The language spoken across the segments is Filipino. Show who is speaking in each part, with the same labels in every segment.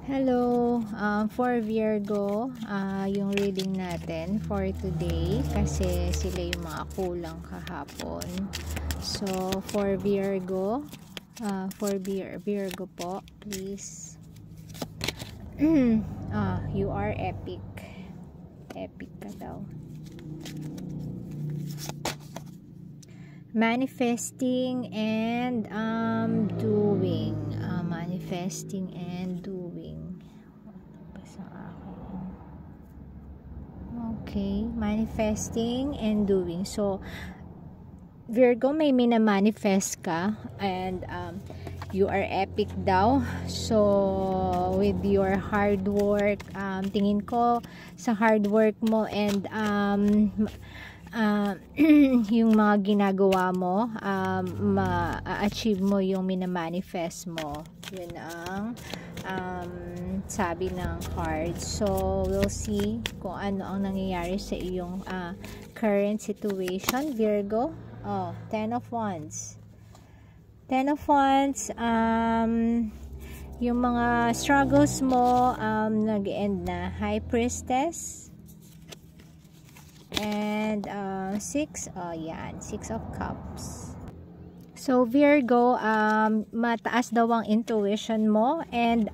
Speaker 1: Hello, for Virgo, yung reading natin for today kasi sila yung mga kulang kahapon. So, for Virgo, Virgo po, please. You are epic. Epic ka daw. Manifesting and doing. Manifesting and doing. Okay, manifesting and doing. So, Virgo, may minamanifest ka and you are epic daw. So, with your hard work, tingin ko sa hard work mo and yung mga ginagawa mo, ma-achieve mo yung minamanifest mo. Yun ang sabi ng card. So, we'll see kung ano ang nangyayari sa iyong current situation, Virgo. Oh, Ten of Wands. Ten of Wands, yung mga struggles mo, nag-end na. High Priestess. And Six of Cups. So Virgo, mataas daw ang intuition mo and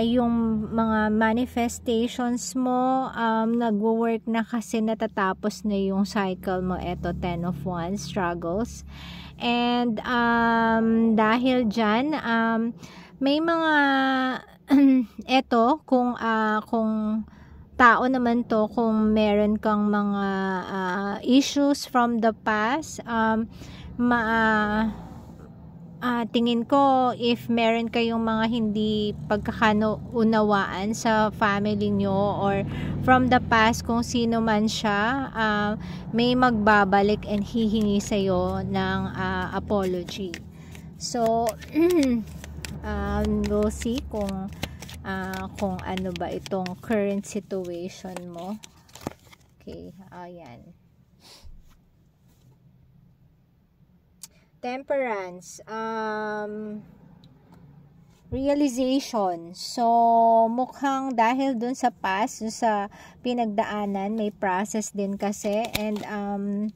Speaker 1: yung mga manifestations mo nagwo-work na kasi natatapos na yung cycle mo. Eto, Ten of Wands, struggles. And dahil dyan, may mga eto, kung tao naman to, kung meron kang mga issues from the past, tingin ko if meron kayong mga hindi pagkakaunawaan sa family nyo or from the past, kung sino man siya, may magbabalik and hihingi sa'yo ng apology. So we'll see kung ano ba itong current situation mo. Okay, ayan. Temperance, realization. So, mukhang dahil dun sa past, sa pinagdaanan, may process din kasi and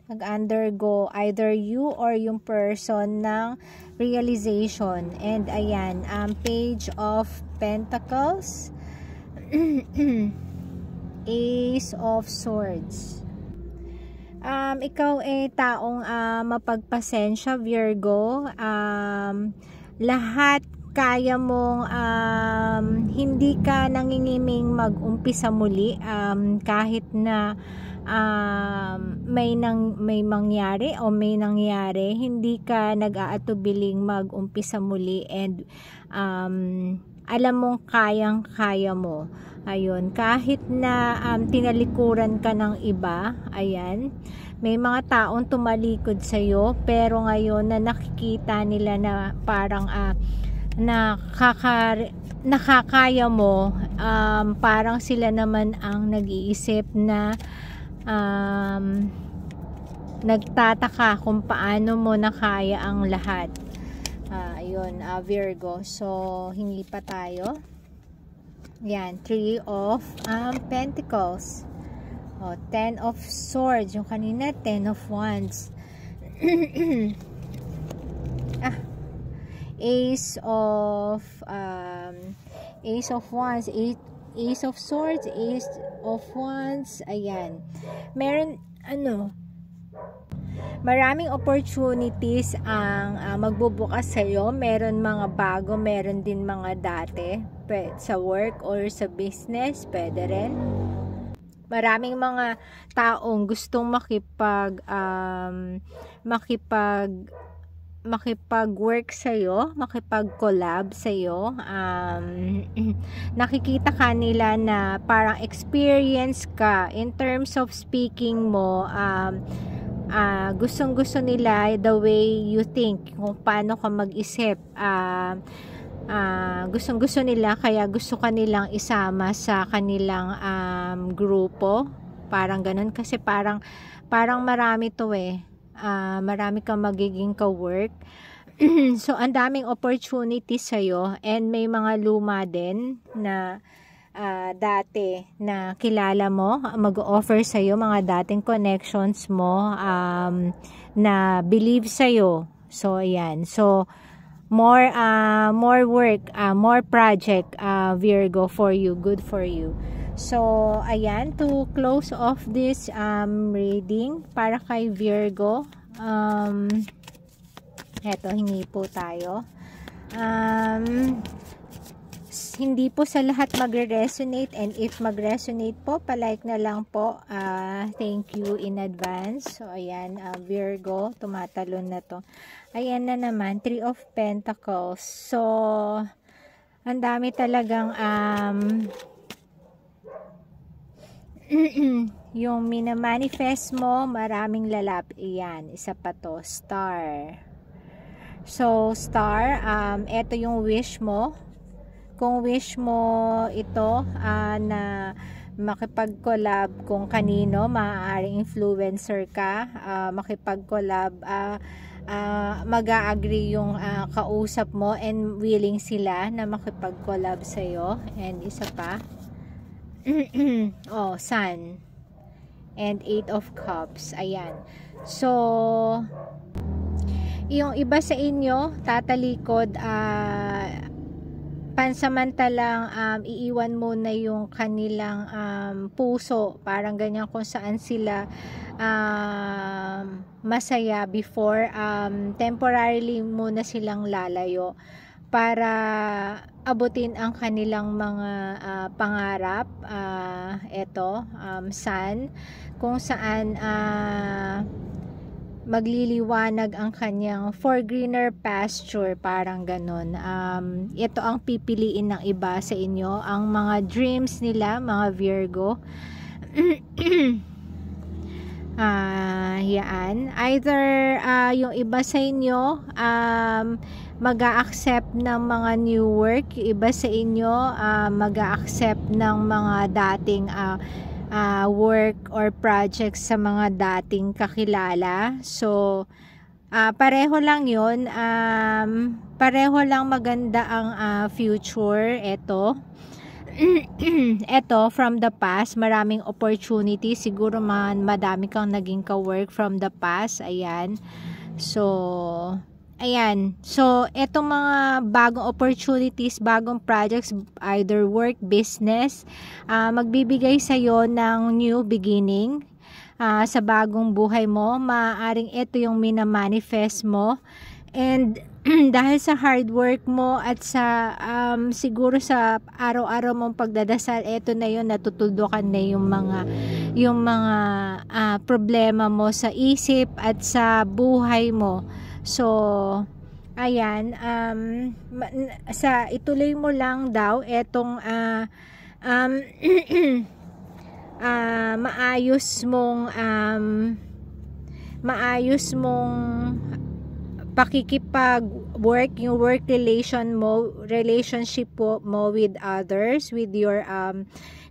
Speaker 1: nag-undergo either you or yung person ng realization. And ayan, Page of Pentacles, Ace of Swords. Ikaw taong mapagpasensya, Virgo. Lahat kaya mong hindi ka nangingiming mag-umpisa muli, kahit na may mangyari o may nangyari, hindi ka nag-aatubiling mag-umpisa muli and alam mong kayang-kaya mo. Ayun, kahit na tinalikuran ka ng iba, ayan, may mga taong tumalikod sa'yo, pero ngayon na nakikita nila na parang nakakaya mo, parang sila naman ang nag-iisip na nagtataka kung paano mo nakaya ang lahat. Ayun, Virgo. So, hingi pa tayo. Yan, Three of Pentacles. Ten of Swords. Yung kanina, Ten of Wands. Ace of Wands, Ace of Swords, Ace of Wands. Ayan. Meron, maraming opportunities ang magbubukas sa'yo. Meron mga bago, meron din mga dati. Sa work or sa business, pwede rin. Maraming mga taong gustong makipag-work sa'yo, makipag-collab sa'yo. Nakikita ka nila na parang experience ka in terms of speaking mo. Gustong-gusto nila the way you think, kung paano ka mag-isip. Gustong-gusto nila, kaya gusto ka nilang isama sa kanilang grupo. Parang ganun, kasi parang marami to marami kang magiging ka-work. So, ang daming opportunity sa'yo, and may mga luma din na dati na kilala mo, mag-offer sa'yo, mga dating connections mo na believe sa'yo. So, ayan. So, more work, more project, Virgo, for you. Good for you. So, ayan. To close off this reading para kay Virgo, eto, hingi po tayo. Hindi po sa lahat magre-resonate, and if mag-resonate po, palike na lang po. Thank you in advance. So, ayan, Virgo, tumatalon na to. Ayan na naman, Three of Pentacles. So, ang dami talagang yung minamanifest mo, maraming lalap. Ayan, isa pa to, Star. So, Star, eto yung wish mo. Kung wish mo ito na makipag-collab kung kanino, maaaring influencer ka, makipag-collab, mag-a-agree yung kausap mo and willing sila na makipag-collab sa'yo. And isa pa, oh, Sun and Eight of Cups. Ayan. So, yung iba sa inyo tatalikod, pansamantalang iiwan muna yung kanilang puso, parang ganyan, kung saan sila masaya before, temporarily muna silang lalayo para abutin ang kanilang mga pangarap. Eto, Sun, kung saan magliliwanag ang kanyang for greener pasture, parang ganon. Ito ang pipiliin ng iba sa inyo, ang mga dreams nila, mga Virgo. Yan, either yung iba sa inyo mag-a-accept ng mga new work, yung iba sa inyo mag-a-accept ng mga dating work or projects sa mga dating kakilala. So, pareho lang yun. Pareho lang maganda ang future. Ito. Ito, from the past, maraming opportunity. Siguro madami kang naging ka-work from the past. Ayan. So, ayan. So, etong mga bagong opportunities, bagong projects, either work, business, magbibigay sa'yo ng new beginning sa bagong buhay mo. Maaaring ito yung minamanifest mo. And dahil sa hard work mo at sa siguro sa araw-araw mong pagdadasal, ito na yun, natutuldukan na yung mga problema mo sa isip at sa buhay mo. So, ayan, ituloy mo lang daw etong maayos mong pakikipag-work, yung work relationship mo with others, with your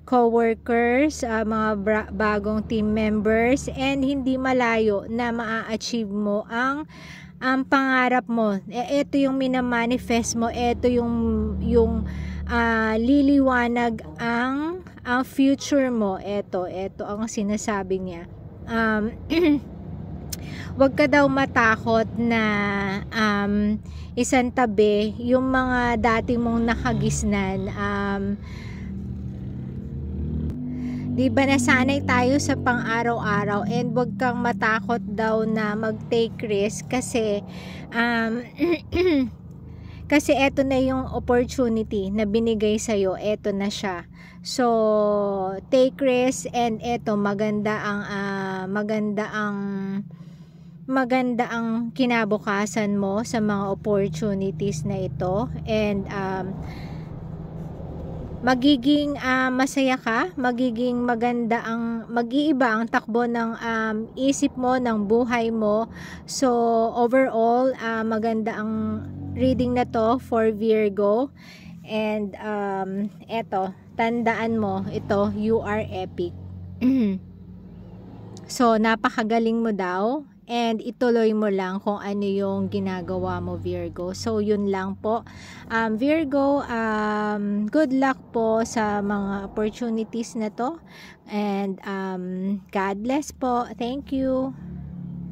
Speaker 1: co-workers, mga bagong team members, and hindi malayo na maa-achieve mo ang pangarap mo. Ito yung minamanifest mo, ito yung liliwanag ang future mo. Ito ang sinasabi niya. Wag ka daw matakot na isantabi yung mga dati mong nakagisnan. Diba nasanay tayo sa pang-araw-araw, and wag kang matakot daw na mag-take risk kasi kasi eto na yung opportunity na binigay sa'yo, eto na siya. So, take risk, and eto maganda ang kinabukasan mo sa mga opportunities na ito, and magiging masaya ka, magiging mag-iiba ang takbo ng isip mo, ng buhay mo. So, overall, maganda ang reading na to for Virgo. And eto, tandaan mo, ito, you are epic. So, napakagaling mo daw, and ituloy mo lang kung ano yung ginagawa mo, Virgo. So yun lang po, Virgo, good luck po sa mga opportunities na to, and God bless po. Thank you.